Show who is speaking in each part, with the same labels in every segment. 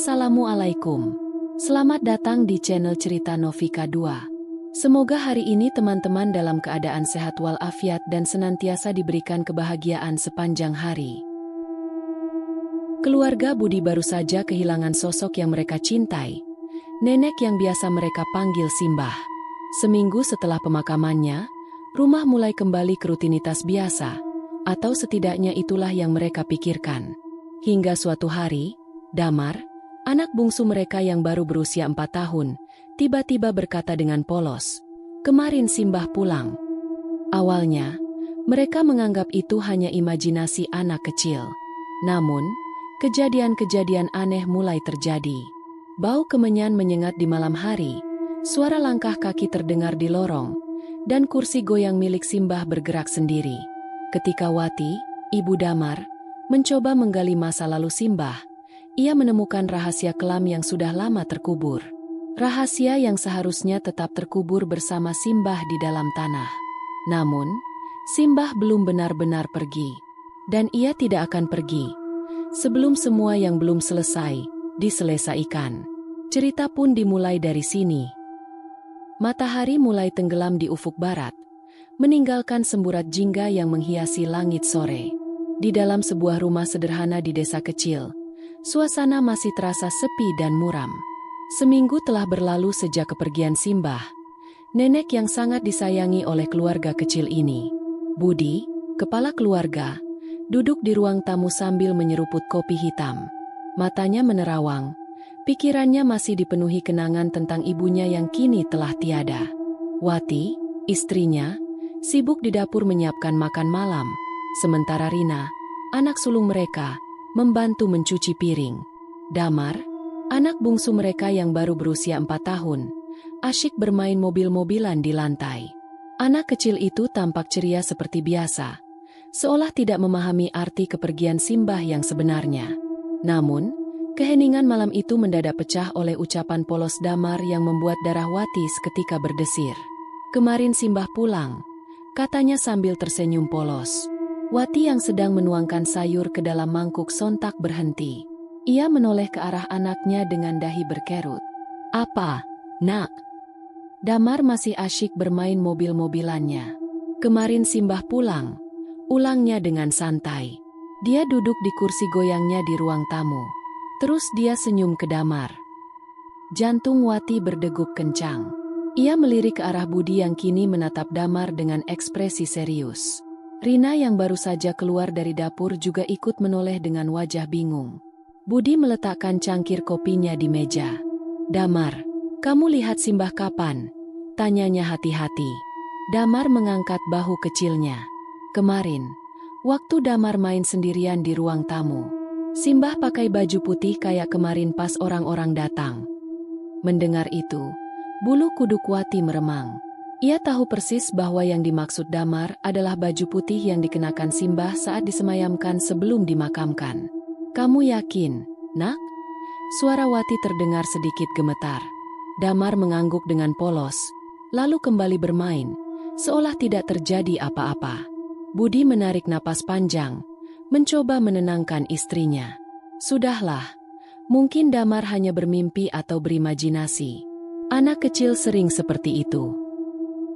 Speaker 1: Assalamualaikum. Selamat datang di channel Cerita Novika 2. Semoga hari ini teman-teman dalam keadaan sehat walafiat dan senantiasa diberikan kebahagiaan sepanjang hari. Keluarga Budi baru saja kehilangan sosok yang mereka cintai, nenek yang biasa mereka panggil Simbah. Seminggu setelah pemakamannya, rumah mulai kembali ke rutinitas biasa, atau setidaknya itulah yang mereka pikirkan. Hingga suatu hari, Damar, anak bungsu mereka yang baru berusia 4 tahun, tiba-tiba berkata dengan polos, "Kemarin Simbah pulang." Awalnya, mereka menganggap itu hanya imajinasi anak kecil. Namun, kejadian-kejadian aneh mulai terjadi. Bau kemenyan menyengat di malam hari, suara langkah kaki terdengar di lorong, dan kursi goyang milik Simbah bergerak sendiri. Ketika Wati, ibu Damar, mencoba menggali masa lalu Simbah, ia menemukan rahasia kelam yang sudah lama terkubur. Rahasia yang seharusnya tetap terkubur bersama Simbah di dalam tanah. Namun, Simbah belum benar-benar pergi. Dan ia tidak akan pergi sebelum semua yang belum selesai diselesaikan. Cerita pun dimulai dari sini. Matahari mulai tenggelam di ufuk barat, meninggalkan semburat jingga yang menghiasi langit sore. Di dalam sebuah rumah sederhana di desa kecil, suasana masih terasa sepi dan muram. Seminggu telah berlalu sejak kepergian Simbah, nenek yang sangat disayangi oleh keluarga kecil ini. Budi, kepala keluarga, duduk di ruang tamu sambil menyeruput kopi hitam. Matanya menerawang, pikirannya masih dipenuhi kenangan tentang ibunya yang kini telah tiada. Wati, istrinya, sibuk di dapur menyiapkan makan malam, sementara Rina, anak sulung mereka, membantu mencuci piring. Damar, anak bungsu mereka yang baru berusia 4 tahun, asyik bermain mobil-mobilan di lantai. Anak kecil itu tampak ceria seperti biasa, seolah tidak memahami arti kepergian Simbah yang sebenarnya. Namun, keheningan malam itu mendadak pecah oleh ucapan polos Damar yang membuat darah Wati seketika berdesir. "Kemarin Simbah pulang," katanya sambil tersenyum polos. Wati yang sedang menuangkan sayur ke dalam mangkuk sontak berhenti. Ia menoleh ke arah anaknya dengan dahi berkerut. "Apa, Nak?" Damar masih asyik bermain mobil-mobilannya. "Kemarin Simbah pulang," ulangnya dengan santai. Dia duduk di kursi goyangnya di ruang tamu. Terus dia senyum ke Damar. Jantung Wati berdegup kencang. Ia melirik ke arah Budi yang kini menatap Damar dengan ekspresi serius. Rina yang baru saja keluar dari dapur juga ikut menoleh dengan wajah bingung. Budi meletakkan cangkir kopinya di meja. "Damar, kamu lihat Simbah kapan?" tanyanya hati-hati. Damar mengangkat bahu kecilnya. "Kemarin, waktu Damar main sendirian di ruang tamu. Simbah pakai baju putih kayak kemarin pas orang-orang datang." Mendengar itu, bulu kuduk Wati meremang. Ia tahu persis bahwa yang dimaksud Damar adalah baju putih yang dikenakan Simbah saat disemayamkan sebelum dimakamkan. "Kamu yakin, Nak?" Suara Wati terdengar sedikit gemetar. Damar mengangguk dengan polos, lalu kembali bermain, seolah tidak terjadi apa-apa. Budi menarik napas panjang, mencoba menenangkan istrinya. "Sudahlah, mungkin Damar hanya bermimpi atau berimajinasi. Anak kecil sering seperti itu."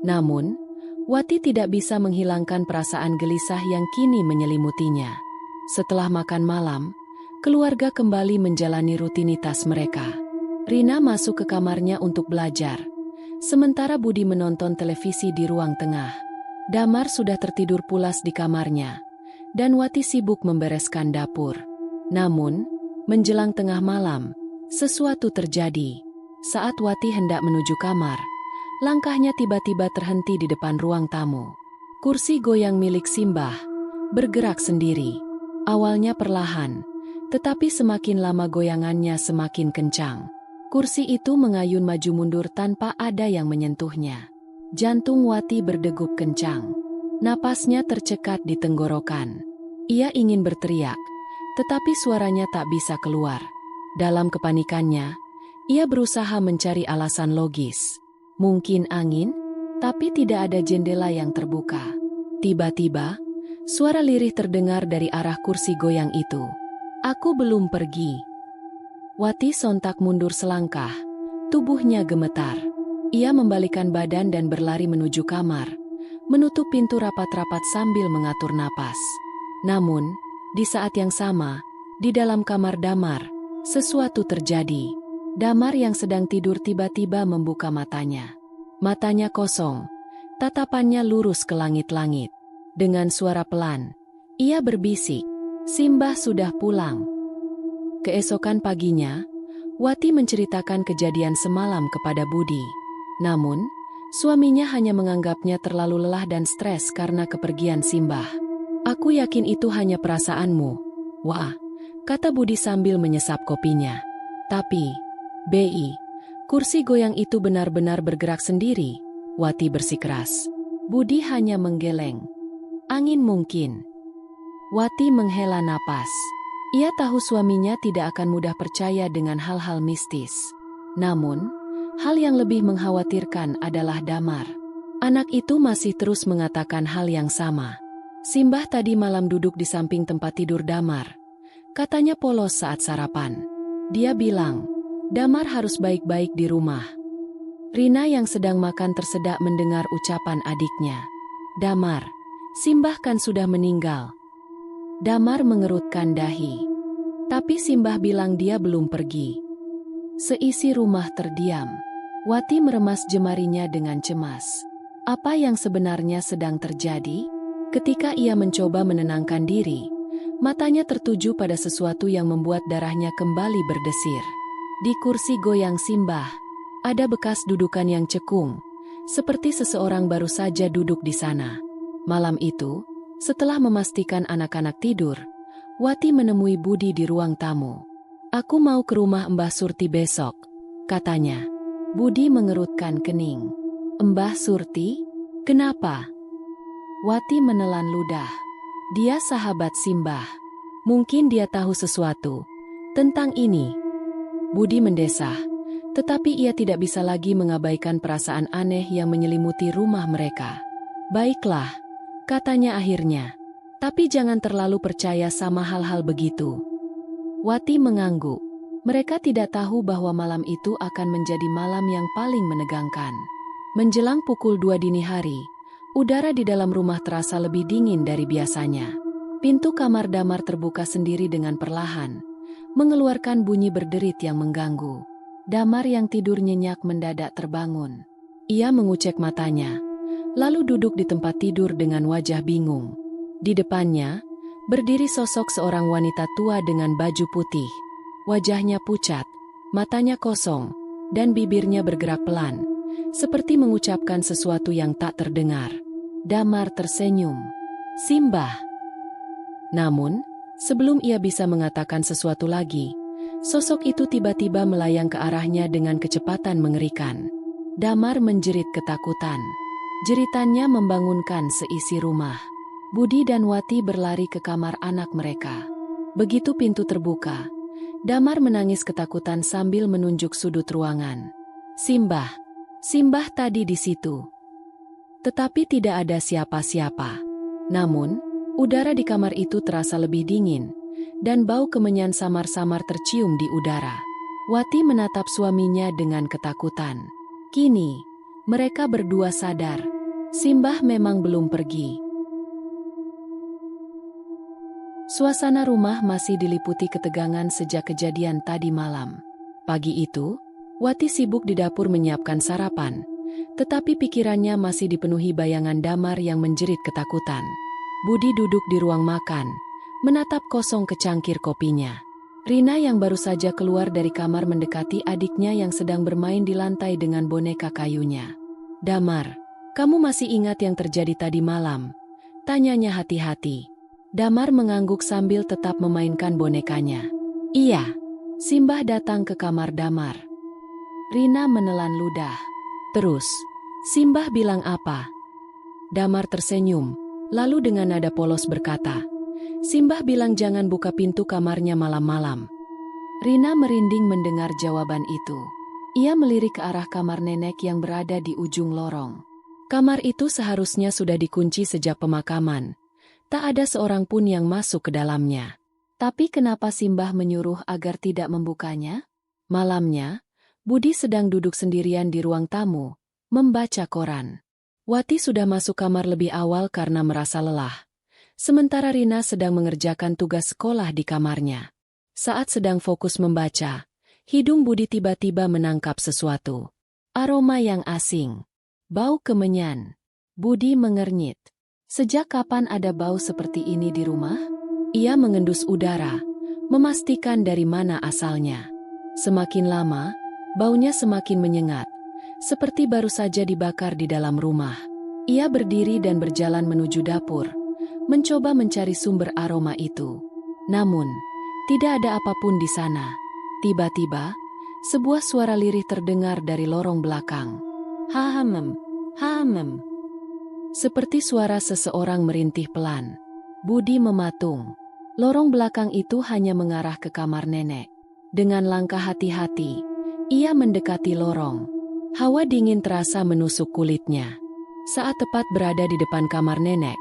Speaker 1: Namun, Wati tidak bisa menghilangkan perasaan gelisah yang kini menyelimutinya. Setelah makan malam, keluarga kembali menjalani rutinitas mereka. Rina masuk ke kamarnya untuk belajar, sementara Budi menonton televisi di ruang tengah. Damar sudah tertidur pulas di kamarnya, dan Wati sibuk membereskan dapur. Namun, menjelang tengah malam, sesuatu terjadi. Saat Wati hendak menuju kamar, langkahnya tiba-tiba terhenti di depan ruang tamu. Kursi goyang milik Simbah bergerak sendiri. Awalnya perlahan, tetapi semakin lama goyangannya semakin kencang. Kursi itu mengayun maju mundur tanpa ada yang menyentuhnya. Jantung Wati berdegup kencang. Napasnya tercekat di tenggorokan. Ia ingin berteriak, tetapi suaranya tak bisa keluar. Dalam kepanikannya, ia berusaha mencari alasan logis. Mungkin angin, tapi tidak ada jendela yang terbuka. Tiba-tiba, suara lirih terdengar dari arah kursi goyang itu. "Aku belum pergi." Wati sontak mundur selangkah. Tubuhnya gemetar. Ia membalikkan badan dan berlari menuju kamar, menutup pintu rapat-rapat sambil mengatur napas. Namun, di saat yang sama, di dalam kamar Damar, sesuatu terjadi. Damar yang sedang tidur tiba-tiba membuka matanya. Matanya kosong, tatapannya lurus ke langit-langit. Dengan suara pelan, ia berbisik, "Simbah sudah pulang." Keesokan paginya, Wati menceritakan kejadian semalam kepada Budi. Namun, suaminya hanya menganggapnya terlalu lelah dan stres karena kepergian Simbah. "Aku yakin itu hanya perasaanmu, Wah," kata Budi sambil menyesap kopinya. "Tapi, Bi, kursi goyang itu benar-benar bergerak sendiri," Wati bersikeras. Budi hanya menggeleng. "Angin mungkin." Wati menghela napas. Ia tahu suaminya tidak akan mudah percaya dengan hal-hal mistis. Namun, hal yang lebih mengkhawatirkan adalah Damar. Anak itu masih terus mengatakan hal yang sama. "Simbah tadi malam duduk di samping tempat tidur Damar. Katanya polos saat sarapan. Dia bilang, Damar harus baik-baik di rumah." Rina yang sedang makan tersedak mendengar ucapan adiknya. "Damar, Simbah kan sudah meninggal." Damar mengerutkan dahi. Tapi Simbah bilang dia belum pergi. Seisi rumah terdiam. Wati meremas jemarinya dengan cemas. Apa yang sebenarnya sedang terjadi? Ketika ia mencoba menenangkan diri, matanya tertuju pada sesuatu yang membuat darahnya kembali berdesir. Di kursi goyang Simbah, ada bekas dudukan yang cekung, seperti seseorang baru saja duduk di sana. Malam itu, setelah memastikan anak-anak tidur, Wati menemui Budi di ruang tamu. "Aku mau ke rumah Mbah Surti besok," katanya. Budi mengerutkan kening. "Mbah Surti? Kenapa?" Wati menelan ludah. Dia sahabat Simbah. Mungkin dia tahu sesuatu tentang ini. Budi mendesah, tetapi ia tidak bisa lagi mengabaikan perasaan aneh yang menyelimuti rumah mereka. "Baiklah," katanya akhirnya. "Tapi jangan terlalu percaya sama hal-hal begitu." Wati mengangguk. Mereka tidak tahu bahwa malam itu akan menjadi malam yang paling menegangkan. Menjelang pukul 2 dini hari, udara di dalam rumah terasa lebih dingin dari biasanya. Pintu kamar Damar terbuka sendiri dengan perlahan, mengeluarkan bunyi berderit yang mengganggu. Damar yang tidur nyenyak mendadak terbangun. Ia mengucek matanya, lalu duduk di tempat tidur dengan wajah bingung. Di depannya, berdiri sosok seorang wanita tua dengan baju putih. Wajahnya pucat, matanya kosong, dan bibirnya bergerak pelan, seperti mengucapkan sesuatu yang tak terdengar. Damar tersenyum. "Simbah." Namun, sebelum ia bisa mengatakan sesuatu lagi, sosok itu tiba-tiba melayang ke arahnya dengan kecepatan mengerikan. Damar menjerit ketakutan. Jeritannya membangunkan seisi rumah. Budi dan Wati berlari ke kamar anak mereka. Begitu pintu terbuka, Damar menangis ketakutan sambil menunjuk sudut ruangan. "Simbah, Simbah tadi di situ." Tetapi tidak ada siapa-siapa. Namun, udara di kamar itu terasa lebih dingin, dan bau kemenyan samar-samar tercium di udara. Wati menatap suaminya dengan ketakutan. Kini, mereka berdua sadar, Simbah memang belum pergi. Suasana rumah masih diliputi ketegangan sejak kejadian tadi malam. Pagi itu, Wati sibuk di dapur menyiapkan sarapan, tetapi pikirannya masih dipenuhi bayangan Damar yang menjerit ketakutan. Budi duduk di ruang makan, menatap kosong kecangkir kopinya. Rina yang baru saja keluar dari kamar mendekati adiknya yang sedang bermain di lantai dengan boneka kayunya. "Damar, kamu masih ingat yang terjadi tadi malam?" tanyanya hati-hati. Damar mengangguk sambil tetap memainkan bonekanya. "Iya." Simbah datang ke kamar Damar. Rina menelan ludah. "Terus, Simbah bilang apa?" Damar tersenyum, lalu dengan nada polos berkata, "Simbah bilang jangan buka pintu kamarnya malam-malam." Rina merinding mendengar jawaban itu. Ia melirik ke arah kamar nenek yang berada di ujung lorong. Kamar itu seharusnya sudah dikunci sejak pemakaman. Tak ada seorang pun yang masuk ke dalamnya. Tapi kenapa Simbah menyuruh agar tidak membukanya? Malamnya, Budi sedang duduk sendirian di ruang tamu, membaca koran. Wati sudah masuk kamar lebih awal karena merasa lelah. Sementara Rina sedang mengerjakan tugas sekolah di kamarnya. Saat sedang fokus membaca, hidung Budi tiba-tiba menangkap sesuatu. Aroma yang asing. Bau kemenyan. Budi mengernyit. Sejak kapan ada bau seperti ini di rumah? Ia mengendus udara, memastikan dari mana asalnya. Semakin lama, baunya semakin menyengat, seperti baru saja dibakar di dalam rumah. Ia berdiri dan berjalan menuju dapur, mencoba mencari sumber aroma itu. Namun, tidak ada apapun di sana. Tiba-tiba, sebuah suara lirih terdengar dari lorong belakang. Hamem, hamem. Seperti suara seseorang merintih pelan. Budi mematung. Lorong belakang itu hanya mengarah ke kamar nenek. Dengan langkah hati-hati, ia mendekati lorong. Hawa dingin terasa menusuk kulitnya. Saat tepat berada di depan kamar nenek,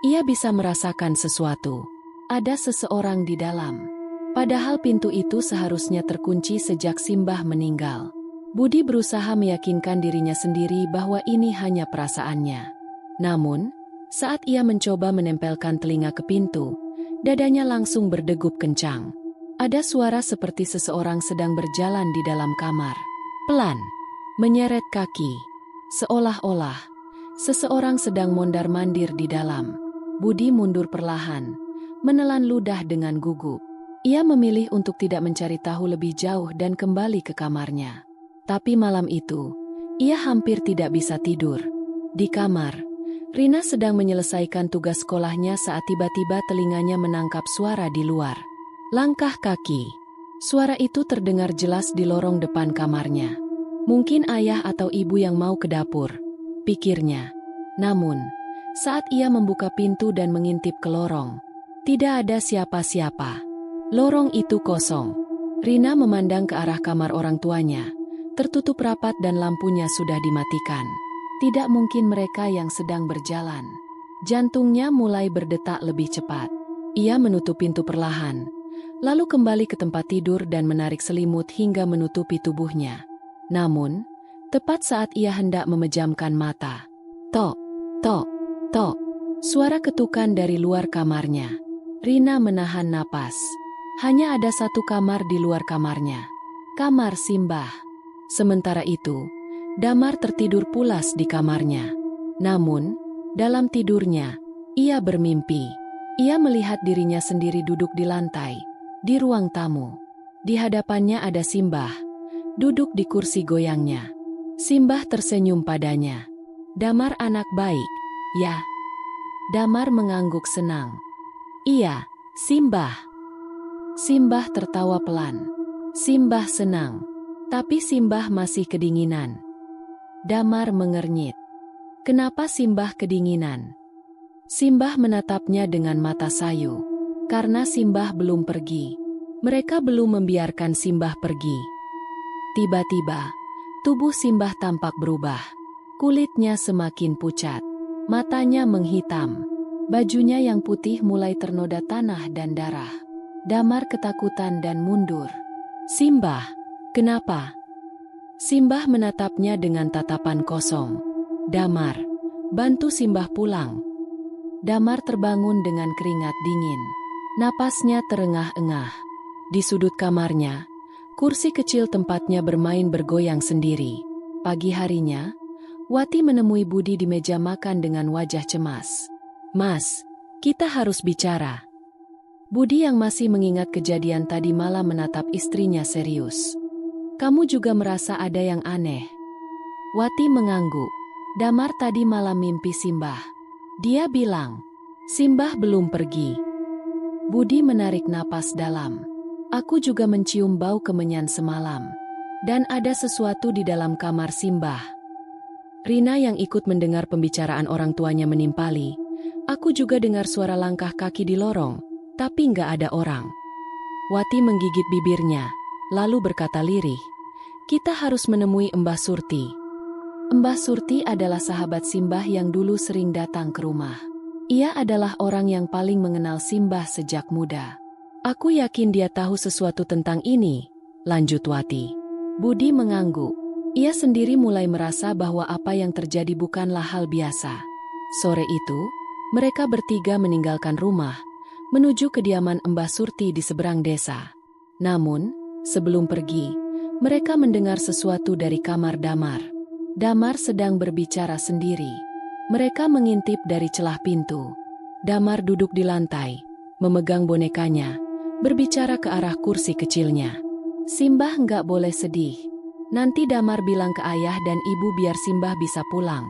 Speaker 1: ia bisa merasakan sesuatu. Ada seseorang di dalam. Padahal pintu itu seharusnya terkunci sejak Simbah meninggal. Budi berusaha meyakinkan dirinya sendiri bahwa ini hanya perasaannya. Namun, saat ia mencoba menempelkan telinga ke pintu, dadanya langsung berdegup kencang. Ada suara seperti seseorang sedang berjalan di dalam kamar. Pelan, menyeret kaki. Seolah-olah, seseorang sedang mondar-mandir di dalam. Budi mundur perlahan, menelan ludah dengan gugup. Ia memilih untuk tidak mencari tahu lebih jauh dan kembali ke kamarnya. Tapi malam itu, ia hampir tidak bisa tidur. Di kamar, Rina sedang menyelesaikan tugas sekolahnya saat tiba-tiba telinganya menangkap suara di luar. Langkah kaki. Suara itu terdengar jelas di lorong depan kamarnya. Mungkin ayah atau ibu yang mau ke dapur, pikirnya. Namun, saat ia membuka pintu dan mengintip ke lorong, tidak ada siapa-siapa. Lorong itu kosong. Rina memandang ke arah kamar orang tuanya. Tertutup rapat dan lampunya sudah dimatikan. Tidak mungkin mereka yang sedang berjalan. Jantungnya mulai berdetak lebih cepat. Ia menutup pintu perlahan, lalu kembali ke tempat tidur dan menarik selimut hingga menutupi tubuhnya. Namun, tepat saat ia hendak memejamkan mata, tok, tok, tok, suara ketukan dari luar kamarnya. Rina menahan napas. Hanya ada satu kamar di luar kamarnya. Kamar Simbah. Sementara itu, Damar tertidur pulas di kamarnya. Namun, dalam tidurnya, ia bermimpi. Ia melihat dirinya sendiri duduk di lantai, di ruang tamu. Di hadapannya ada Simbah, duduk di kursi goyangnya. Simbah tersenyum padanya. Damar anak baik, ya? Damar mengangguk senang. Iya, Simbah. Simbah tertawa pelan. Simbah senang. Tapi Simbah masih kedinginan. Damar mengernyit. Kenapa Simbah kedinginan? Simbah menatapnya dengan mata sayu. Karena Simbah belum pergi. Mereka belum membiarkan Simbah pergi. Tiba-tiba, tubuh Simbah tampak berubah. Kulitnya semakin pucat. Matanya menghitam. Bajunya yang putih mulai ternoda tanah dan darah. Damar ketakutan dan mundur. Simbah, kenapa? Simbah menatapnya dengan tatapan kosong. Damar, bantu Simbah pulang. Damar terbangun dengan keringat dingin. Napasnya terengah-engah. Di sudut kamarnya, kursi kecil tempatnya bermain bergoyang sendiri. Pagi harinya, Wati menemui Budi di meja makan dengan wajah cemas. Mas, kita harus bicara. Budi yang masih mengingat kejadian tadi malam menatap istrinya serius. Kamu juga merasa ada yang aneh? Wati mengangguk. Damar tadi malam mimpi Simbah. Dia bilang, Simbah belum pergi. Budi menarik napas dalam. Aku juga mencium bau kemenyan semalam. Dan ada sesuatu di dalam kamar Simbah. Rina yang ikut mendengar pembicaraan orang tuanya menimpali. Aku juga dengar suara langkah kaki di lorong, tapi nggak ada orang. Wati menggigit bibirnya, lalu berkata lirih, kita harus menemui Mbah Surti. Mbah Surti adalah sahabat Simbah yang dulu sering datang ke rumah. Ia adalah orang yang paling mengenal Simbah sejak muda. Aku yakin dia tahu sesuatu tentang ini, lanjut Wati. Budi mengangguk. Ia sendiri mulai merasa bahwa apa yang terjadi bukanlah hal biasa. Sore itu, mereka bertiga meninggalkan rumah, menuju kediaman Mbah Surti di seberang desa. Namun, sebelum pergi, mereka mendengar sesuatu dari kamar Damar. Damar sedang berbicara sendiri. Mereka mengintip dari celah pintu. Damar duduk di lantai, memegang bonekanya, berbicara ke arah kursi kecilnya. Simbah nggak boleh sedih. Nanti Damar bilang ke ayah dan ibu biar Simbah bisa pulang.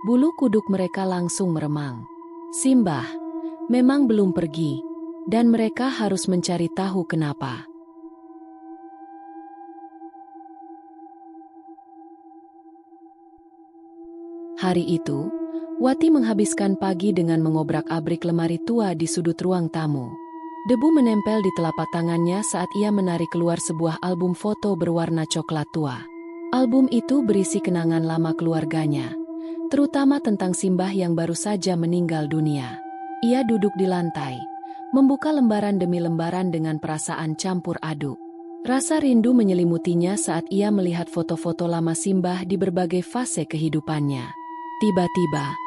Speaker 1: Bulu kuduk mereka langsung meremang. Simbah memang belum pergi, dan mereka harus mencari tahu kenapa. Hari itu, Wati menghabiskan pagi dengan mengobrak-abrik lemari tua di sudut ruang tamu. Debu menempel di telapak tangannya saat ia menarik keluar sebuah album foto berwarna coklat tua. Album itu berisi kenangan lama keluarganya, terutama tentang Simbah yang baru saja meninggal dunia. Ia duduk di lantai, membuka lembaran demi lembaran dengan perasaan campur aduk. Rasa rindu menyelimutinya saat ia melihat foto-foto lama Simbah di berbagai fase kehidupannya. Tiba-tiba,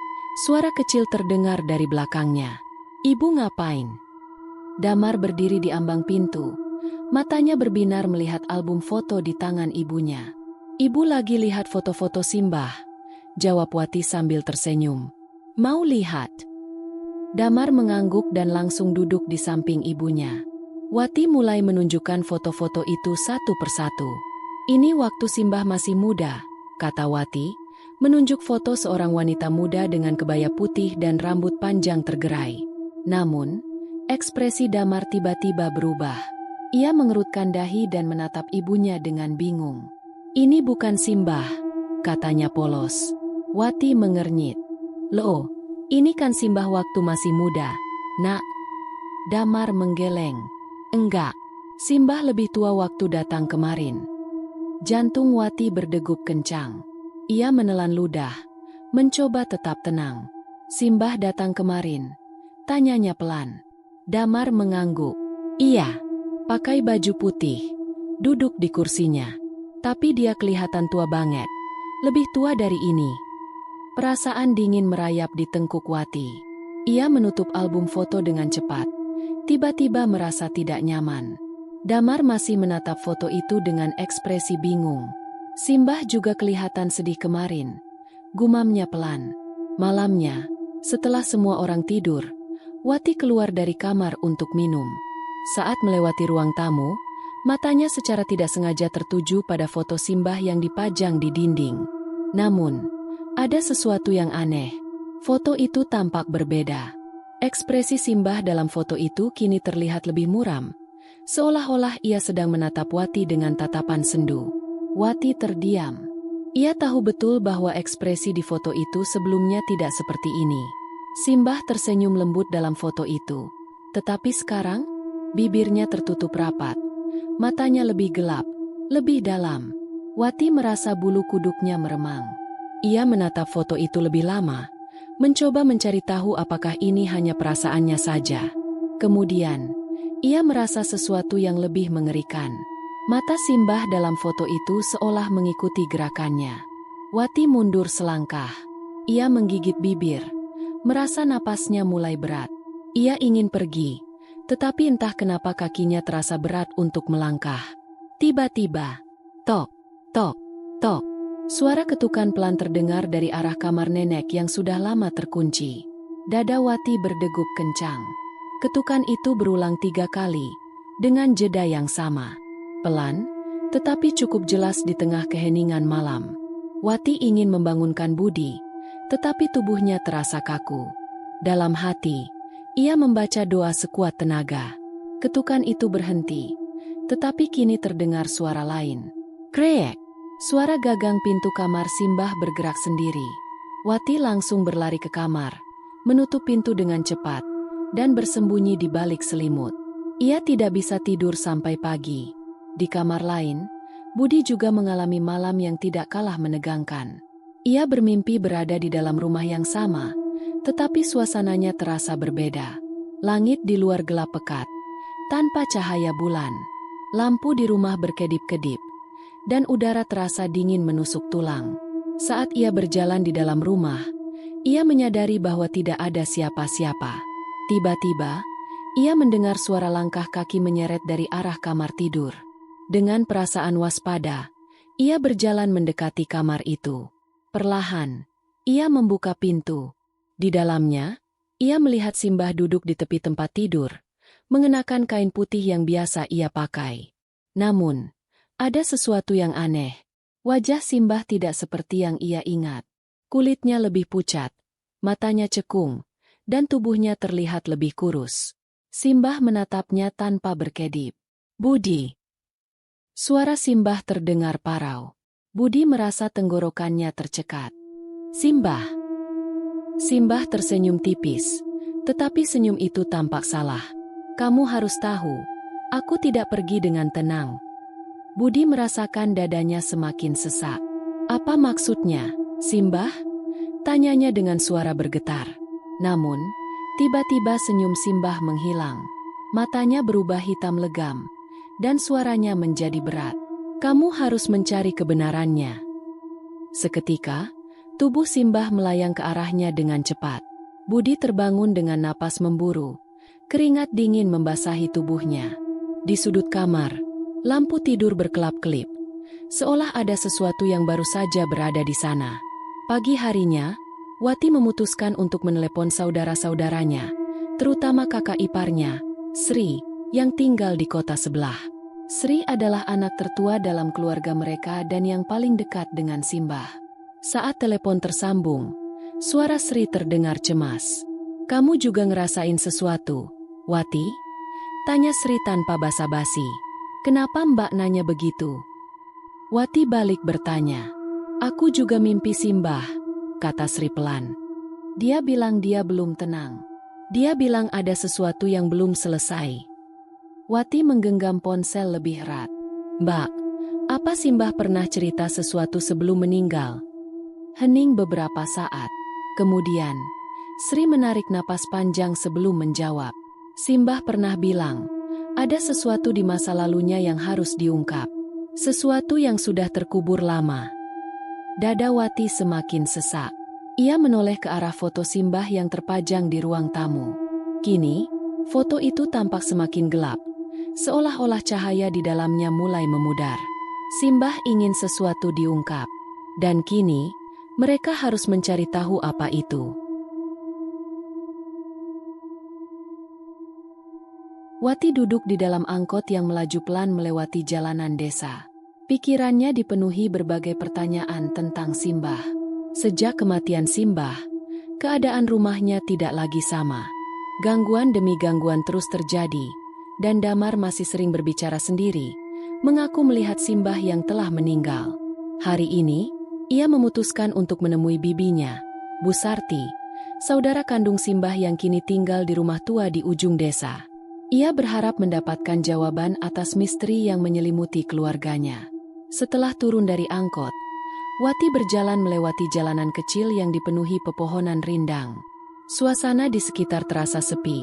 Speaker 1: suara kecil terdengar dari belakangnya. "Ibu ngapain?" Damar berdiri di ambang pintu. Matanya berbinar melihat album foto di tangan ibunya. "Ibu lagi lihat foto-foto Simbah," jawab Wati sambil tersenyum. "Mau lihat?" Damar mengangguk dan langsung duduk di samping ibunya. Wati mulai menunjukkan foto-foto itu satu persatu. "Ini waktu Simbah masih muda," kata Wati, menunjuk foto seorang wanita muda dengan kebaya putih dan rambut panjang tergerai. Namun, ekspresi Damar tiba-tiba berubah. Ia mengerutkan dahi dan menatap ibunya dengan bingung. "Ini bukan Simbah," katanya polos. Wati mengernyit. "Loh, ini kan Simbah waktu masih muda, Nak." Damar menggeleng. "Enggak, Simbah lebih tua waktu datang kemarin." Jantung Wati berdegup kencang. Ia menelan ludah, mencoba tetap tenang. "Simbah datang kemarin?" tanyanya pelan. Damar mengangguk. "Iya, pakai baju putih, duduk di kursinya. Tapi dia kelihatan tua banget, lebih tua dari ini." Perasaan dingin merayap di tengkuk Wati. Ia menutup album foto dengan cepat. Tiba-tiba merasa tidak nyaman. Damar masih menatap foto itu dengan ekspresi bingung. "Simbah juga kelihatan sedih kemarin," gumamnya pelan. Malamnya, setelah semua orang tidur, Wati keluar dari kamar untuk minum. Saat melewati ruang tamu, matanya secara tidak sengaja tertuju pada foto Simbah yang dipajang di dinding. Namun, ada sesuatu yang aneh. Foto itu tampak berbeda. Ekspresi Simbah dalam foto itu kini terlihat lebih muram, seolah-olah ia sedang menatap Wati dengan tatapan sendu. Wati terdiam. Ia tahu betul bahwa ekspresi di foto itu sebelumnya tidak seperti ini. Simbah tersenyum lembut dalam foto itu. Tetapi sekarang, bibirnya tertutup rapat. Matanya lebih gelap, lebih dalam. Wati merasa bulu kuduknya meremang. Ia menatap foto itu lebih lama, mencoba mencari tahu apakah ini hanya perasaannya saja. Kemudian, ia merasa sesuatu yang lebih mengerikan. Mata Simbah dalam foto itu seolah mengikuti gerakannya. Wati mundur selangkah. Ia menggigit bibir, merasa napasnya mulai berat. Ia ingin pergi, tetapi entah kenapa kakinya terasa berat untuk melangkah. Tiba-tiba, tok, tok, tok. Suara ketukan pelan terdengar dari arah kamar nenek yang sudah lama terkunci. Dada Wati berdegup kencang. Ketukan itu berulang 3 kali, dengan jeda yang sama. Pelan, tetapi cukup jelas di tengah keheningan malam. Wati ingin membangunkan Budi, tetapi tubuhnya terasa kaku. Dalam hati, ia membaca doa sekuat tenaga. Ketukan itu berhenti, tetapi kini terdengar suara lain. Krek! Suara gagang pintu kamar Simbah bergerak sendiri. Wati langsung berlari ke kamar, menutup pintu dengan cepat, dan bersembunyi di balik selimut. Ia tidak bisa tidur sampai pagi. Di kamar lain, Budi juga mengalami malam yang tidak kalah menegangkan. Ia bermimpi berada di dalam rumah yang sama, tetapi suasananya terasa berbeda. Langit di luar gelap pekat, tanpa cahaya bulan. Lampu di rumah berkedip-kedip, dan udara terasa dingin menusuk tulang. Saat ia berjalan di dalam rumah, ia menyadari bahwa tidak ada siapa-siapa. Tiba-tiba, ia mendengar suara langkah kaki menyeret dari arah kamar tidur. Dengan perasaan waspada, ia berjalan mendekati kamar itu. Perlahan, ia membuka pintu. Di dalamnya, ia melihat Simbah duduk di tepi tempat tidur, mengenakan kain putih yang biasa ia pakai. Namun, ada sesuatu yang aneh. Wajah Simbah tidak seperti yang ia ingat. Kulitnya lebih pucat, matanya cekung, dan tubuhnya terlihat lebih kurus. Simbah menatapnya tanpa berkedip. "Budi!" Suara Simbah terdengar parau. Budi merasa tenggorokannya tercekat. "Simbah!" Simbah tersenyum tipis, tetapi senyum itu tampak salah. "Kamu harus tahu, aku tidak pergi dengan tenang." Budi merasakan dadanya semakin sesak. "Apa maksudnya, Simbah?" tanyanya dengan suara bergetar. Namun, tiba-tiba senyum Simbah menghilang. Matanya berubah hitam legam, dan suaranya menjadi berat. "Kamu harus mencari kebenarannya." Seketika, tubuh Simbah melayang ke arahnya dengan cepat. Budi terbangun dengan napas memburu. Keringat dingin membasahi tubuhnya. Di sudut kamar, lampu tidur berkelap-kelip, seolah ada sesuatu yang baru saja berada di sana. Pagi harinya, Wati memutuskan untuk menelepon saudara-saudaranya, terutama kakak iparnya, Sri, yang tinggal di kota sebelah. Sri adalah anak tertua dalam keluarga mereka dan yang paling dekat dengan Simbah. Saat telepon tersambung, suara Sri terdengar cemas. "Kamu juga ngerasain sesuatu, Wati?" tanya Sri tanpa basa-basi. "Kenapa Mbak nanya begitu?" Wati balik bertanya. "Aku juga mimpi Simbah," kata Sri pelan. "Dia bilang dia belum tenang. Dia bilang ada sesuatu yang belum selesai." Wati menggenggam ponsel lebih erat. "Mbak, apa Simbah pernah cerita sesuatu sebelum meninggal?" Hening beberapa saat. Kemudian, Sri menarik napas panjang sebelum menjawab. "Simbah pernah bilang, ada sesuatu di masa lalunya yang harus diungkap. Sesuatu yang sudah terkubur lama." Dada Wati semakin sesak. Ia menoleh ke arah foto Simbah yang terpajang di ruang tamu. Kini, foto itu tampak semakin gelap, seolah-olah cahaya di dalamnya mulai memudar. Simbah ingin sesuatu diungkap. Dan kini, mereka harus mencari tahu apa itu. Wati duduk di dalam angkot yang melaju pelan melewati jalanan desa. Pikirannya dipenuhi berbagai pertanyaan tentang Simbah. Sejak kematian Simbah, keadaan rumahnya tidak lagi sama. Gangguan demi gangguan terus terjadi, dan Damar masih sering berbicara sendiri, mengaku melihat Simbah yang telah meninggal. Hari ini, ia memutuskan untuk menemui bibinya, Bu Sarti, saudara kandung Simbah yang kini tinggal di rumah tua di ujung desa. Ia berharap mendapatkan jawaban atas misteri yang menyelimuti keluarganya. Setelah turun dari angkot, Wati berjalan melewati jalanan kecil yang dipenuhi pepohonan rindang. Suasana di sekitar terasa sepi,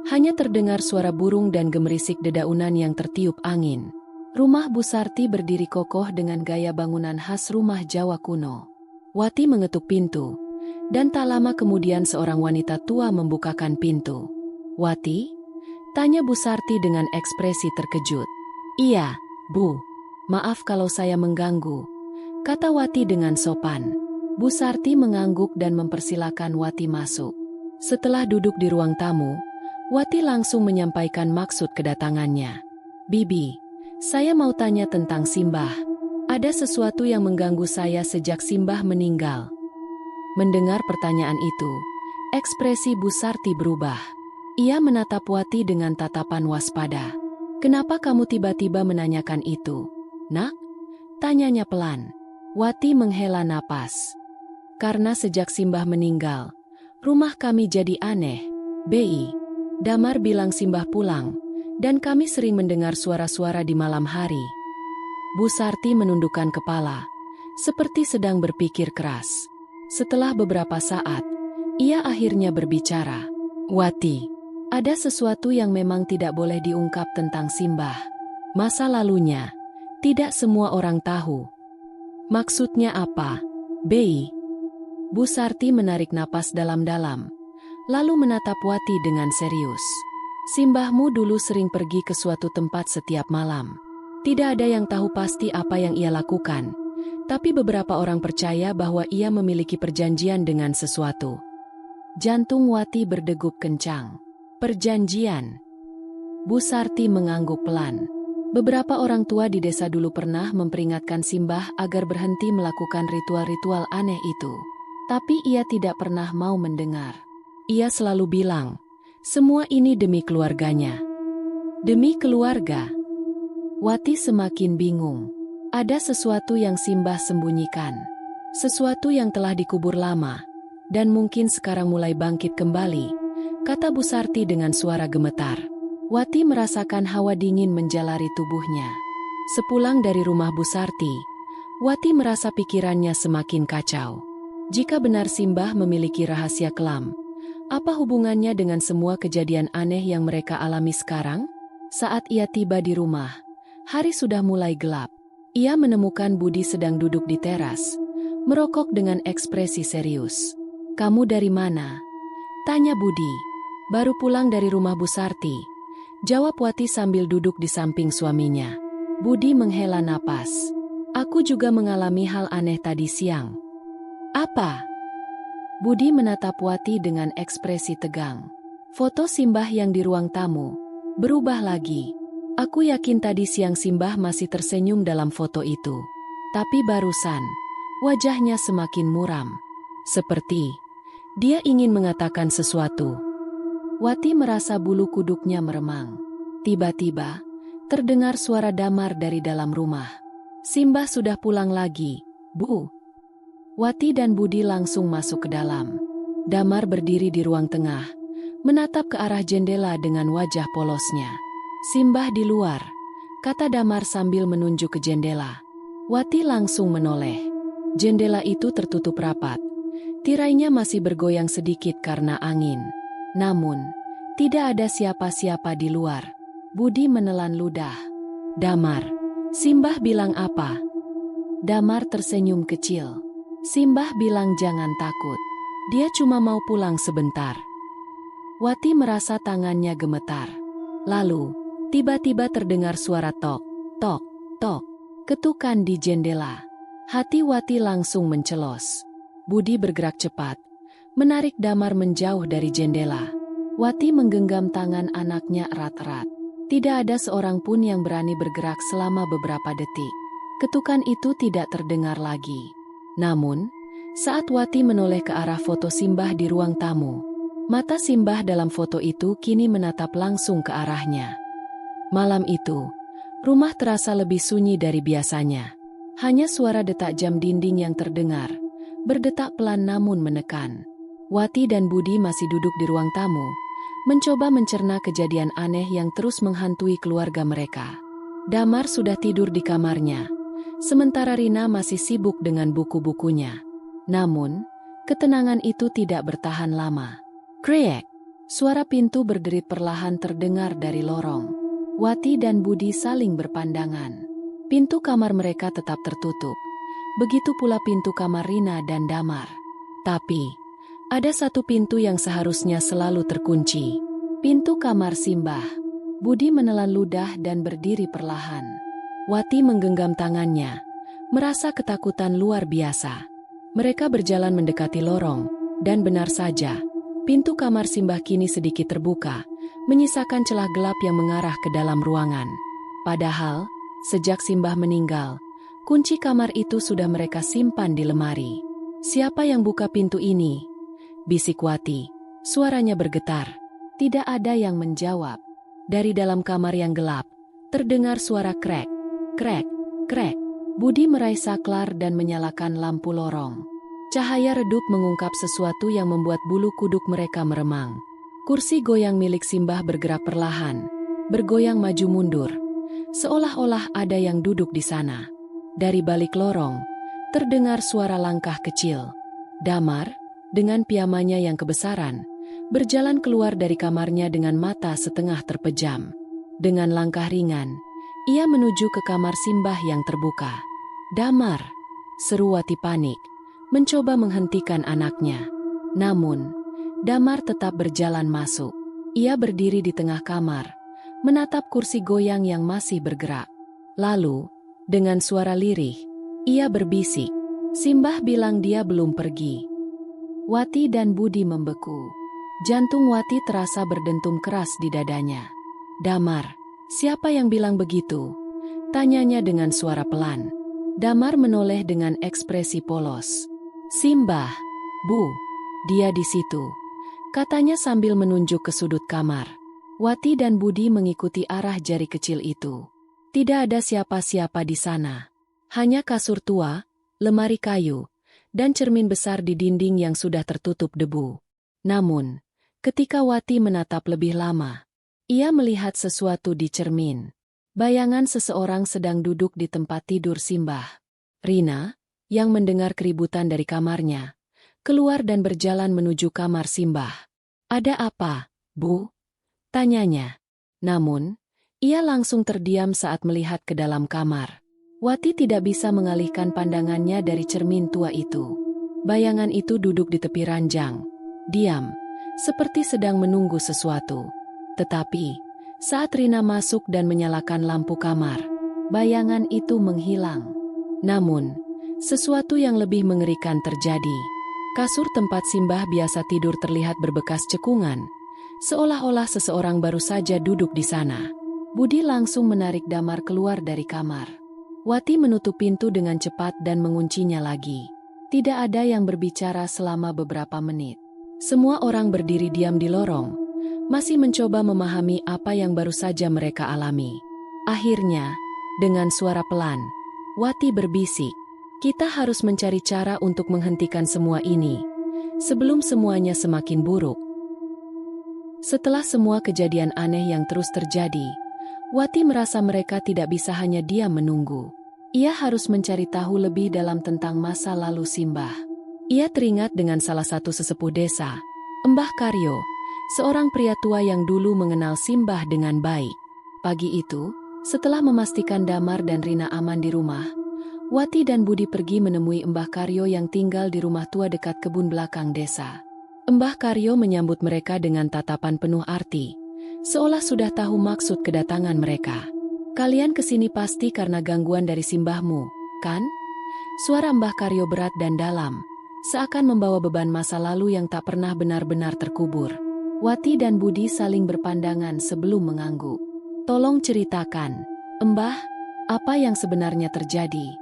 Speaker 1: hanya terdengar suara burung dan gemerisik dedaunan yang tertiup angin. Rumah Bu Sarti berdiri kokoh dengan gaya bangunan khas rumah Jawa kuno. Wati mengetuk pintu, dan tak lama kemudian seorang wanita tua membukakan pintu. "Wati?" tanya Bu Sarti dengan ekspresi terkejut. "Iya, Bu. Maaf kalau saya mengganggu," kata Wati dengan sopan. Bu Sarti mengangguk dan mempersilakan Wati masuk. Setelah duduk di ruang tamu, Wati langsung menyampaikan maksud kedatangannya. "Bibi, saya mau tanya tentang Simbah. Ada sesuatu yang mengganggu saya sejak Simbah meninggal." Mendengar pertanyaan itu, ekspresi Bu Sarti berubah. Ia menatap Wati dengan tatapan waspada. "Kenapa kamu tiba-tiba menanyakan itu, Nak?" tanyanya pelan. Wati menghela napas. "Karena sejak Simbah meninggal, rumah kami jadi aneh, Bi. Damar bilang Simbah pulang, dan kami sering mendengar suara-suara di malam hari." Bu Sarti menundukkan kepala, seperti sedang berpikir keras. Setelah beberapa saat, ia akhirnya berbicara. "Wati, ada sesuatu yang memang tidak boleh diungkap tentang Simbah. Masa lalunya, tidak semua orang tahu. Maksudnya apa, Bei? Bu Sarti menarik napas dalam-dalam, lalu menatap Wati dengan serius. Simbahmu dulu sering pergi ke suatu tempat setiap malam. Tidak ada yang tahu pasti apa yang ia lakukan, tapi beberapa orang percaya bahwa ia memiliki perjanjian dengan sesuatu. Jantung Wati berdegup kencang. Perjanjian. Bu Sarti mengangguk pelan. Beberapa orang tua di desa dulu pernah memperingatkan Simbah agar berhenti melakukan ritual-ritual aneh itu. Tapi ia tidak pernah mau mendengar. Ia selalu bilang, semua ini demi keluarganya. Demi keluarga. Wati semakin bingung. Ada sesuatu yang Simbah sembunyikan. Sesuatu yang telah dikubur lama, dan mungkin sekarang mulai bangkit kembali, kata Bu Sarti dengan suara gemetar. Wati merasakan hawa dingin menjalari tubuhnya. Sepulang dari rumah Bu Sarti, Wati merasa pikirannya semakin kacau. Jika benar Simbah memiliki rahasia kelam, apa hubungannya dengan semua kejadian aneh yang mereka alami sekarang? Saat ia tiba di rumah, hari sudah mulai gelap. Ia menemukan Budi sedang duduk di teras, merokok dengan ekspresi serius. "Kamu dari mana?" tanya Budi. "Baru pulang dari rumah Bu Sarti," jawab Wati sambil duduk di samping suaminya. Budi menghela napas. "Aku juga mengalami hal aneh tadi siang." "Apa?" Budi menatap Wati dengan ekspresi tegang. "Foto Simbah yang di ruang tamu berubah lagi. Aku yakin tadi siang Simbah masih tersenyum dalam foto itu. Tapi barusan, wajahnya semakin muram. Seperti dia ingin mengatakan sesuatu." Wati merasa bulu kuduknya meremang. Tiba-tiba, terdengar suara Damar dari dalam rumah. "Simbah sudah pulang lagi, Bu." Wati dan Budi langsung masuk ke dalam. Damar berdiri di ruang tengah, menatap ke arah jendela dengan wajah polosnya. "Simbah di luar," kata Damar sambil menunjuk ke jendela. Wati langsung menoleh. Jendela itu tertutup rapat. Tirainya masih bergoyang sedikit karena angin. Namun, tidak ada siapa-siapa di luar. Budi menelan ludah. "Damar, Simbah bilang apa?" Damar tersenyum kecil. "Simbah bilang jangan takut. Dia cuma mau pulang sebentar." Wati merasa tangannya gemetar. Lalu, tiba-tiba terdengar suara tok, tok, tok, ketukan di jendela. Hati Wati langsung mencelos. Budi bergerak cepat, menarik Damar menjauh dari jendela. Wati menggenggam tangan anaknya erat-erat. Tidak ada seorang pun yang berani bergerak selama beberapa detik. Ketukan itu tidak terdengar lagi. Namun, saat Wati menoleh ke arah foto Simbah di ruang tamu, mata Simbah dalam foto itu kini menatap langsung ke arahnya. Malam itu, rumah terasa lebih sunyi dari biasanya. Hanya suara detak jam dinding yang terdengar, berdetak pelan namun menekan. Wati dan Budi masih duduk di ruang tamu, mencoba mencerna kejadian aneh yang terus menghantui keluarga mereka. Damar sudah tidur di kamarnya, sementara Rina masih sibuk dengan buku-bukunya. Namun, ketenangan itu tidak bertahan lama. Krek! Suara pintu berderit perlahan terdengar dari lorong. Wati dan Budi saling berpandangan. Pintu kamar mereka tetap tertutup. Begitu pula pintu kamar Rina dan Damar. Tapi, ada satu pintu yang seharusnya selalu terkunci. Pintu kamar Simbah. Budi menelan ludah dan berdiri perlahan. Wati menggenggam tangannya, merasa ketakutan luar biasa. Mereka berjalan mendekati lorong, dan benar saja, pintu kamar Simbah kini sedikit terbuka, menyisakan celah gelap yang mengarah ke dalam ruangan. Padahal, sejak Simbah meninggal, kunci kamar itu sudah mereka simpan di lemari. "Siapa yang buka pintu ini?" bisik Wati. Suaranya bergetar. Tidak ada yang menjawab. Dari dalam kamar yang gelap, terdengar suara krek, krek, krek. Budi meraih saklar dan menyalakan lampu lorong. Cahaya redup mengungkap sesuatu yang membuat bulu kuduk mereka meremang. Kursi goyang milik Simbah bergerak perlahan, bergoyang maju mundur, seolah-olah ada yang duduk di sana. Dari balik lorong, terdengar suara langkah kecil. Damar, dengan piyamanya yang kebesaran, berjalan keluar dari kamarnya dengan mata setengah terpejam. Dengan langkah ringan, Ia menuju ke kamar Simbah yang terbuka. "Damar!" seru Wati panik, mencoba menghentikan anaknya. Namun, Damar tetap berjalan masuk. Ia berdiri di tengah kamar, menatap kursi goyang yang masih bergerak. Lalu, dengan suara lirih, ia berbisik, "Simbah bilang dia belum pergi." Wati dan Budi membeku. Jantung Wati terasa berdentum keras di dadanya. "Damar, siapa yang bilang begitu?" tanyanya dengan suara pelan. Damar menoleh dengan ekspresi polos. "Simbah, Bu, dia di situ," katanya sambil menunjuk ke sudut kamar. Wati dan Budi mengikuti arah jari kecil itu. Tidak ada siapa-siapa di sana. Hanya kasur tua, lemari kayu, dan cermin besar di dinding yang sudah tertutup debu. Namun, ketika Wati menatap lebih lama, ia melihat sesuatu di cermin. Bayangan seseorang sedang duduk di tempat tidur Simbah. Rina, yang mendengar keributan dari kamarnya, keluar dan berjalan menuju kamar Simbah. "Ada apa, Bu?" tanyanya. Namun, ia langsung terdiam saat melihat ke dalam kamar. Wati tidak bisa mengalihkan pandangannya dari cermin tua itu. Bayangan itu duduk di tepi ranjang, diam, seperti sedang menunggu sesuatu. Tetapi, saat Rina masuk dan menyalakan lampu kamar, bayangan itu menghilang. Namun, sesuatu yang lebih mengerikan terjadi. Kasur tempat Simbah biasa tidur terlihat berbekas cekungan, seolah-olah seseorang baru saja duduk di sana. Budi langsung menarik Damar keluar dari kamar. Wati menutup pintu dengan cepat dan menguncinya lagi. Tidak ada yang berbicara selama beberapa menit. Semua orang berdiri diam di lorong, masih mencoba memahami apa yang baru saja mereka alami. Akhirnya, dengan suara pelan, Wati berbisik, "Kita harus mencari cara untuk menghentikan semua ini, sebelum semuanya semakin buruk." Setelah semua kejadian aneh yang terus terjadi, Wati merasa mereka tidak bisa hanya diam menunggu. Ia harus mencari tahu lebih dalam tentang masa lalu Simbah. Ia teringat dengan salah satu sesepuh desa, Mbah Karyo, seorang pria tua yang dulu mengenal Simbah dengan baik. Pagi itu, setelah memastikan Damar dan Rina aman di rumah, Wati dan Budi pergi menemui Mbah Karyo yang tinggal di rumah tua dekat kebun belakang desa. Mbah Karyo menyambut mereka dengan tatapan penuh arti, seolah sudah tahu maksud kedatangan mereka. "Kalian kesini pasti karena gangguan dari Simbahmu, kan?" Suara Mbah Karyo berat dan dalam, seakan membawa beban masa lalu yang tak pernah benar-benar terkubur. Wati dan Budi saling berpandangan sebelum mengangguk. "Tolong ceritakan, Mbah, apa yang sebenarnya terjadi?"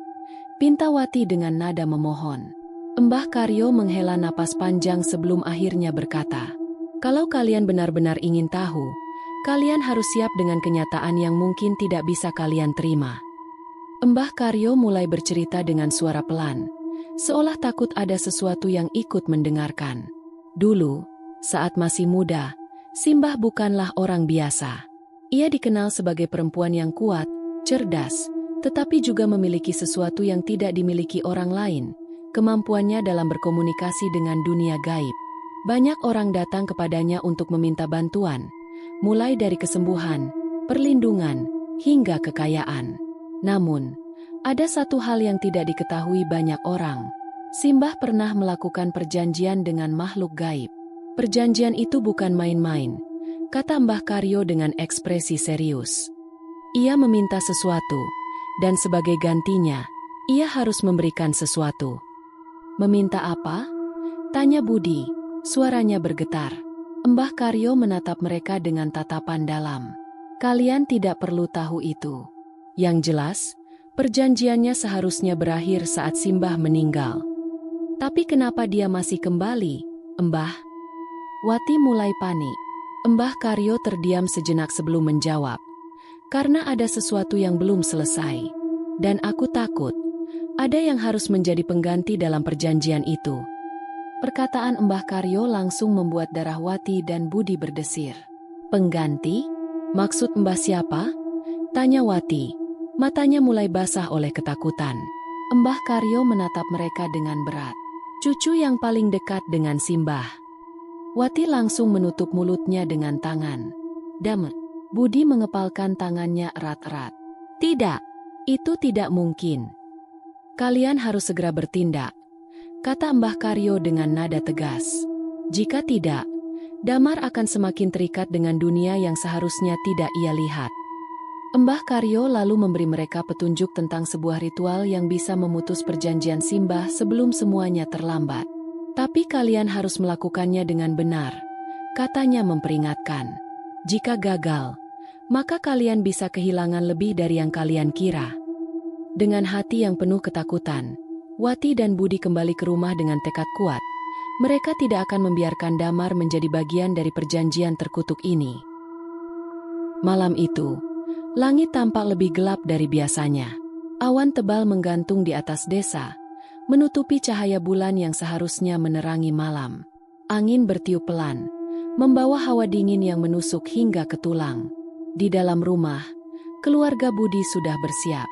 Speaker 1: pinta Wati dengan nada memohon. Mbah Karyo menghela napas panjang sebelum akhirnya berkata, "Kalau kalian benar-benar ingin tahu, kalian harus siap dengan kenyataan yang mungkin tidak bisa kalian terima." Mbah Karyo mulai bercerita dengan suara pelan, seolah takut ada sesuatu yang ikut mendengarkan. Dulu, saat masih muda, Simbah bukanlah orang biasa. Ia dikenal sebagai perempuan yang kuat, cerdas, tetapi juga memiliki sesuatu yang tidak dimiliki orang lain, kemampuannya dalam berkomunikasi dengan dunia gaib. Banyak orang datang kepadanya untuk meminta bantuan, mulai dari kesembuhan, perlindungan, hingga kekayaan. Namun, ada satu hal yang tidak diketahui banyak orang. Simbah pernah melakukan perjanjian dengan makhluk gaib. Perjanjian itu bukan main-main, kata Mbah Karyo dengan ekspresi serius. Ia meminta sesuatu, dan sebagai gantinya, ia harus memberikan sesuatu. "Meminta apa?" tanya Budi, suaranya bergetar. Mbah Karyo menatap mereka dengan tatapan dalam. "Kalian tidak perlu tahu itu. Yang jelas, perjanjiannya seharusnya berakhir saat Simbah meninggal. Tapi kenapa dia masih kembali, Mbah?" Wati mulai panik. Mbah Karyo terdiam sejenak sebelum menjawab. "Karena ada sesuatu yang belum selesai. Dan aku takut, ada yang harus menjadi pengganti dalam perjanjian itu." Perkataan Mbah Karyo langsung membuat darah Wati dan Budi berdesir. "Pengganti? Maksud Mbah siapa?" tanya Wati. Matanya mulai basah oleh ketakutan. Mbah Karyo menatap mereka dengan berat. "Cucu yang paling dekat dengan Simbah." Wati langsung menutup mulutnya dengan tangan. "Damet." Budi mengepalkan tangannya erat-erat. Tidak, itu tidak mungkin. Kalian harus segera bertindak, kata Mbah Karyo dengan nada tegas. Jika tidak, Damar akan semakin terikat dengan dunia yang seharusnya tidak ia lihat. Mbah Karyo lalu memberi mereka petunjuk tentang sebuah ritual yang bisa memutus perjanjian Simbah sebelum semuanya terlambat. Tapi kalian harus melakukannya dengan benar, katanya memperingatkan. Jika gagal, maka kalian bisa kehilangan lebih dari yang kalian kira. Dengan hati yang penuh ketakutan, Wati dan Budi kembali ke rumah dengan tekad kuat. Mereka tidak akan membiarkan Damar menjadi bagian dari perjanjian terkutuk ini. Malam itu, langit tampak lebih gelap dari biasanya. Awan tebal menggantung di atas desa, menutupi cahaya bulan yang seharusnya menerangi malam. Angin bertiup pelan, membawa hawa dingin yang menusuk hingga ke tulang. Di dalam rumah, keluarga Budi sudah bersiap.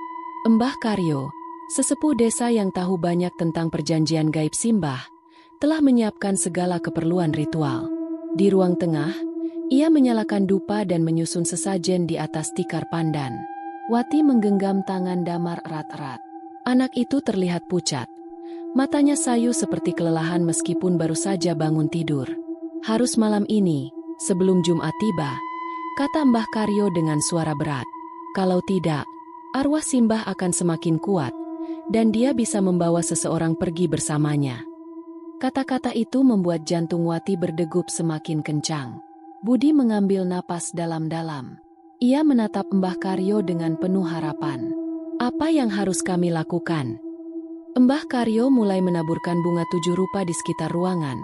Speaker 1: Mbah Karyo, sesepuh desa yang tahu banyak tentang perjanjian gaib Simbah, telah menyiapkan segala keperluan ritual. Di ruang tengah, ia menyalakan dupa dan menyusun sesajen di atas tikar pandan. Wati menggenggam tangan Damar erat-erat. Anak itu terlihat pucat. Matanya sayu seperti kelelahan meskipun baru saja bangun tidur. Harus malam ini, sebelum Jumat tiba, kata Mbah Karyo dengan suara berat. Kalau tidak, arwah Simbah akan semakin kuat, dan dia bisa membawa seseorang pergi bersamanya. Kata-kata itu membuat jantung Wati berdegup semakin kencang. Budi mengambil napas dalam-dalam. Ia menatap Mbah Karyo dengan penuh harapan. Apa yang harus kami lakukan? Mbah Karyo mulai menaburkan bunga 7 rupa di sekitar ruangan,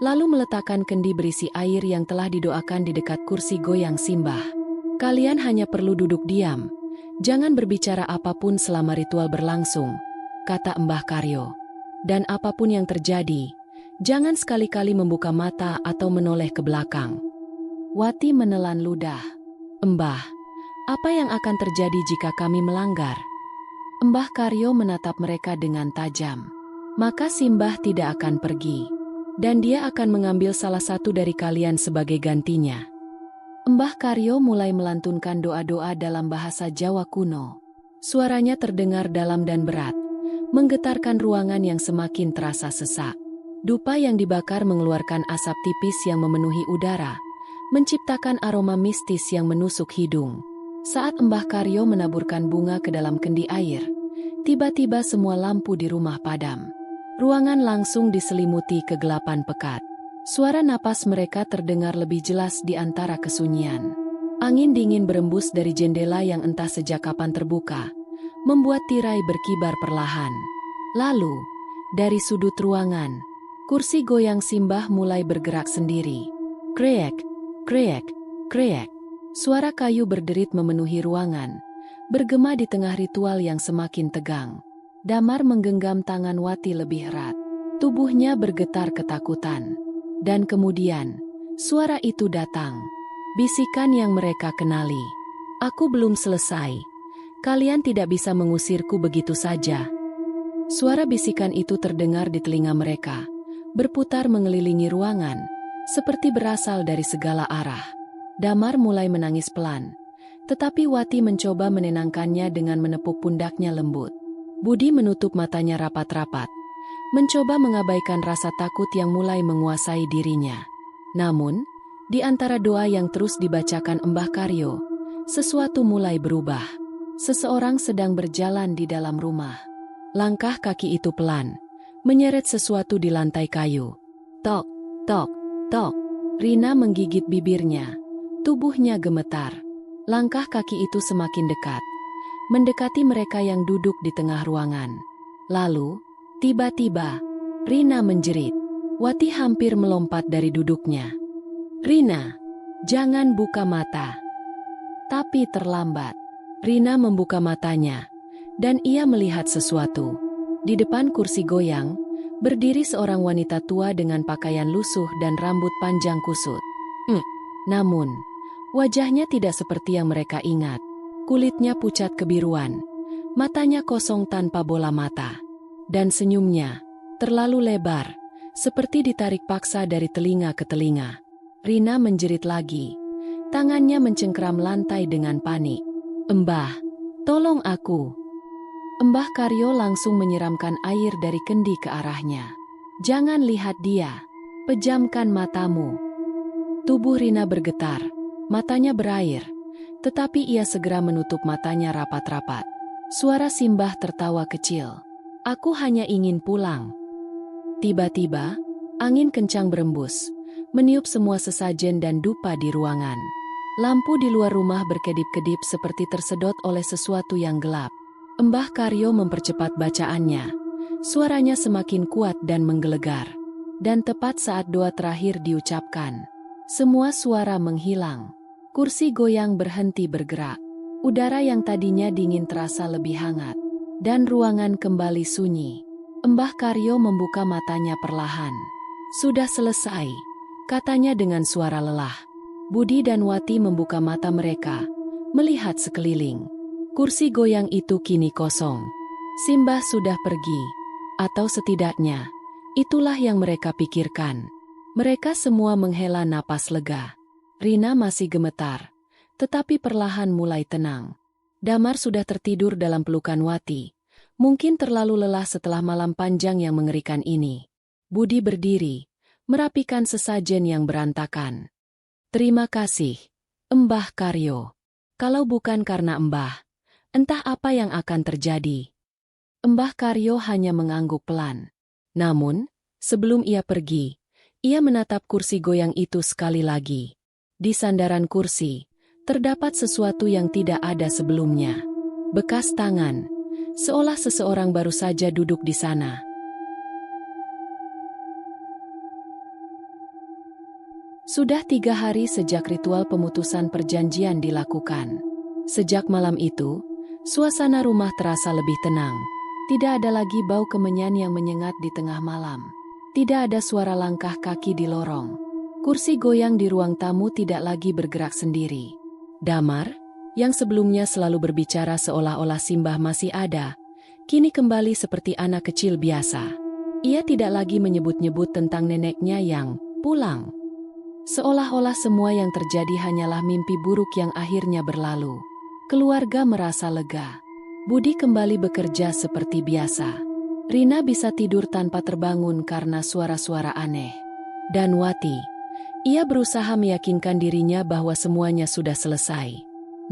Speaker 1: lalu meletakkan kendi berisi air yang telah didoakan di dekat kursi goyang Simbah. Kalian hanya perlu duduk diam, jangan berbicara apapun selama ritual berlangsung, kata Mbah Karyo. Dan apapun yang terjadi, jangan sekali-kali membuka mata atau menoleh ke belakang. Wati menelan ludah. Mbah, apa yang akan terjadi jika kami melanggar? Mbah Karyo menatap mereka dengan tajam. Maka Simbah tidak akan pergi, dan dia akan mengambil salah satu dari kalian sebagai gantinya. Mbah Karyo mulai melantunkan doa-doa dalam bahasa Jawa kuno. Suaranya terdengar dalam dan berat, menggetarkan ruangan yang semakin terasa sesak. Dupa yang dibakar mengeluarkan asap tipis yang memenuhi udara, menciptakan aroma mistis yang menusuk hidung. Saat Mbah Karyo menaburkan bunga ke dalam kendi air, tiba-tiba semua lampu di rumah padam. Ruangan langsung diselimuti kegelapan pekat. Suara napas mereka terdengar lebih jelas di antara kesunyian. Angin dingin berembus dari jendela yang entah sejak kapan terbuka, membuat tirai berkibar perlahan. Lalu, dari sudut ruangan, kursi goyang Simbah mulai bergerak sendiri. Kreek, kreek, kreek. Suara kayu berderit memenuhi ruangan, bergema di tengah ritual yang semakin tegang. Damar menggenggam tangan Wati lebih erat. Tubuhnya bergetar ketakutan. Dan kemudian, suara itu datang. Bisikan yang mereka kenali. Aku belum selesai. Kalian tidak bisa mengusirku begitu saja. Suara bisikan itu terdengar di telinga mereka, berputar mengelilingi ruangan, seperti berasal dari segala arah. Damar mulai menangis pelan, tetapi Wati mencoba menenangkannya dengan menepuk pundaknya lembut. Budi menutup matanya rapat-rapat, mencoba mengabaikan rasa takut yang mulai menguasai dirinya. Namun, di antara doa yang terus dibacakan Mbah Karyo, sesuatu mulai berubah. Seseorang sedang berjalan di dalam rumah. Langkah kaki itu pelan, menyeret sesuatu di lantai kayu. Tok, tok, tok. Rina menggigit bibirnya. Tubuhnya gemetar. Langkah kaki itu semakin dekat, mendekati mereka yang duduk di tengah ruangan. Lalu, tiba-tiba, Rina menjerit. Wati hampir melompat dari duduknya. Rina, jangan buka mata. Tapi terlambat. Rina membuka matanya, dan ia melihat sesuatu. Di depan kursi goyang, berdiri seorang wanita tua dengan pakaian lusuh dan rambut panjang kusut. Namun, wajahnya tidak seperti yang mereka ingat. Kulitnya pucat kebiruan, matanya kosong tanpa bola mata, dan senyumnya terlalu lebar, seperti ditarik paksa dari telinga ke telinga. Rina menjerit lagi, tangannya mencengkram lantai dengan panik. Mbah, Tolong aku. Mbah Karyo langsung menyiramkan air dari kendi ke arahnya. Jangan lihat dia. Pejamkan matamu. Tubuh Rina bergetar. Matanya berair. Tetapi ia segera menutup matanya rapat-rapat. Suara Simbah tertawa kecil. Aku hanya ingin pulang. Tiba-tiba, angin kencang berembus, meniup semua sesajen dan dupa di ruangan. Lampu di luar rumah berkedip-kedip seperti tersedot oleh sesuatu yang gelap. Mbah Karyo mempercepat bacaannya. Suaranya semakin kuat dan menggelegar. Dan tepat saat doa terakhir diucapkan, semua suara menghilang. Kursi goyang berhenti bergerak. Udara yang tadinya dingin terasa lebih hangat. Dan ruangan kembali sunyi. Mbah Karyo membuka matanya perlahan. Sudah selesai, katanya dengan suara lelah. Budi dan Wati membuka mata mereka, melihat sekeliling. Kursi goyang itu kini kosong. Simbah sudah pergi. Atau setidaknya, itulah yang mereka pikirkan. Mereka semua menghela napas lega. Rina masih gemetar, tetapi perlahan mulai tenang. Damar sudah tertidur dalam pelukan Wati. Mungkin terlalu lelah setelah malam panjang yang mengerikan ini. Budi berdiri, merapikan sesajen yang berantakan. Terima kasih, Mbah Karyo. Kalau bukan karena Mbah, entah apa yang akan terjadi. Mbah Karyo hanya mengangguk pelan. Namun, sebelum ia pergi, ia menatap kursi goyang itu sekali lagi. Di sandaran kursi, terdapat sesuatu yang tidak ada sebelumnya. Bekas tangan, seolah seseorang baru saja duduk di sana. Sudah 3 hari sejak ritual pemutusan perjanjian dilakukan. Sejak malam itu, suasana rumah terasa lebih tenang. Tidak ada lagi bau kemenyan yang menyengat di tengah malam. Tidak ada suara langkah kaki di lorong. Kursi goyang di ruang tamu tidak lagi bergerak sendiri. Damar, yang sebelumnya selalu berbicara seolah-olah Simbah masih ada, kini kembali seperti anak kecil biasa. Ia tidak lagi menyebut-nyebut tentang neneknya yang pulang. Seolah-olah semua yang terjadi hanyalah mimpi buruk yang akhirnya berlalu. Keluarga merasa lega. Budi kembali bekerja seperti biasa. Rina bisa tidur tanpa terbangun karena suara-suara aneh. Dan Wati, ia berusaha meyakinkan dirinya bahwa semuanya sudah selesai.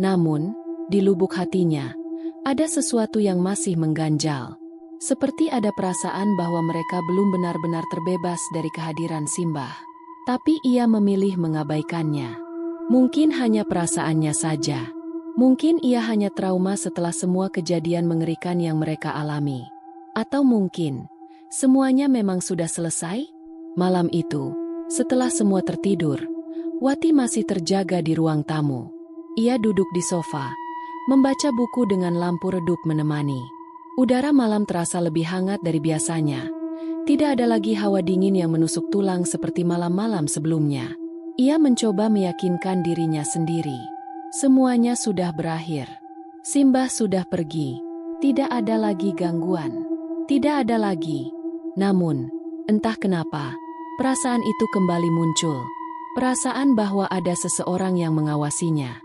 Speaker 1: Namun, di lubuk hatinya, ada sesuatu yang masih mengganjal. Seperti ada perasaan bahwa mereka belum benar-benar terbebas dari kehadiran Simbah. Tapi ia memilih mengabaikannya. Mungkin hanya perasaannya saja. Mungkin ia hanya trauma setelah semua kejadian mengerikan yang mereka alami. Atau mungkin, semuanya memang sudah selesai? Malam itu, setelah semua tertidur, Wati masih terjaga di ruang tamu. Ia duduk di sofa, membaca buku dengan lampu redup menemani. Udara malam terasa lebih hangat dari biasanya. Tidak ada lagi hawa dingin yang menusuk tulang seperti malam-malam sebelumnya. Ia mencoba meyakinkan dirinya sendiri. Semuanya sudah berakhir. Simbah sudah pergi. Tidak ada lagi gangguan. Tidak ada lagi. Namun, entah kenapa, perasaan itu kembali muncul. Perasaan bahwa ada seseorang yang mengawasinya.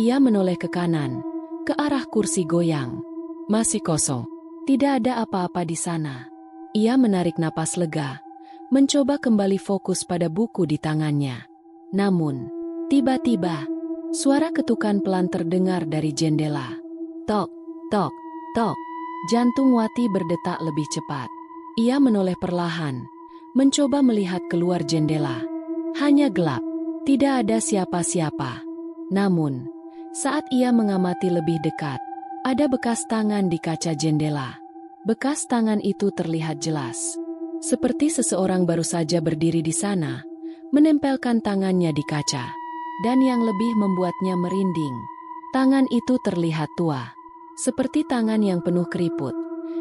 Speaker 1: Ia menoleh ke kanan, ke arah kursi goyang. Masih kosong. Tidak ada apa-apa di sana. Ia menarik napas lega, mencoba kembali fokus pada buku di tangannya. Namun, tiba-tiba, suara ketukan pelan terdengar dari jendela. Tok, tok, tok. Jantung Wati berdetak lebih cepat. Ia menoleh perlahan, mencoba melihat keluar jendela. Hanya gelap, tidak ada siapa-siapa. Namun, saat ia mengamati lebih dekat, ada bekas tangan di kaca jendela. Bekas tangan itu terlihat jelas. Seperti seseorang baru saja berdiri di sana, menempelkan tangannya di kaca. Dan yang lebih membuatnya merinding, tangan itu terlihat tua. Seperti tangan yang penuh keriput,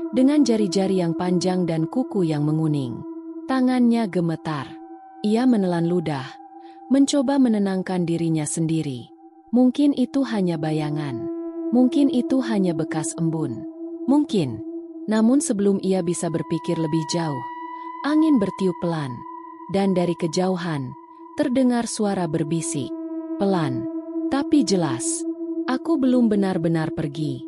Speaker 1: dengan jari-jari yang panjang dan kuku yang menguning. Tangannya gemetar. Ia menelan ludah, mencoba menenangkan dirinya sendiri. Mungkin itu hanya bayangan. Mungkin itu hanya bekas embun. Mungkin. Namun sebelum ia bisa berpikir lebih jauh, angin bertiup pelan, dan dari kejauhan, terdengar suara berbisik. Pelan, tapi jelas. Aku belum benar-benar pergi.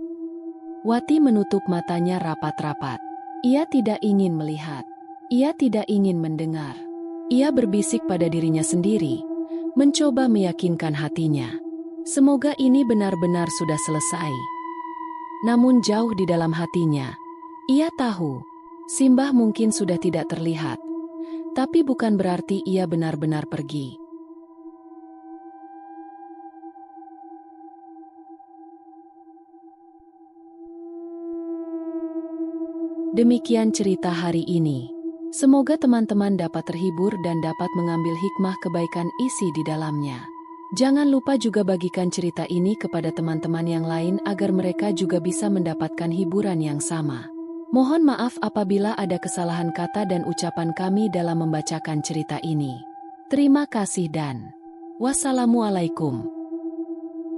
Speaker 1: Wati menutup matanya rapat-rapat. Ia tidak ingin melihat. Ia tidak ingin mendengar. Ia berbisik pada dirinya sendiri, mencoba meyakinkan hatinya. Semoga ini benar-benar sudah selesai. Namun jauh di dalam hatinya, ia tahu, Simbah mungkin sudah tidak terlihat. Tapi bukan berarti ia benar-benar pergi. Demikian cerita hari ini. Semoga teman-teman dapat terhibur dan dapat mengambil hikmah kebaikan isi di dalamnya. Jangan lupa juga bagikan cerita ini kepada teman-teman yang lain agar mereka juga bisa mendapatkan hiburan yang sama. Mohon maaf apabila ada kesalahan kata dan ucapan kami dalam membacakan cerita ini. Terima kasih dan wassalamualaikum.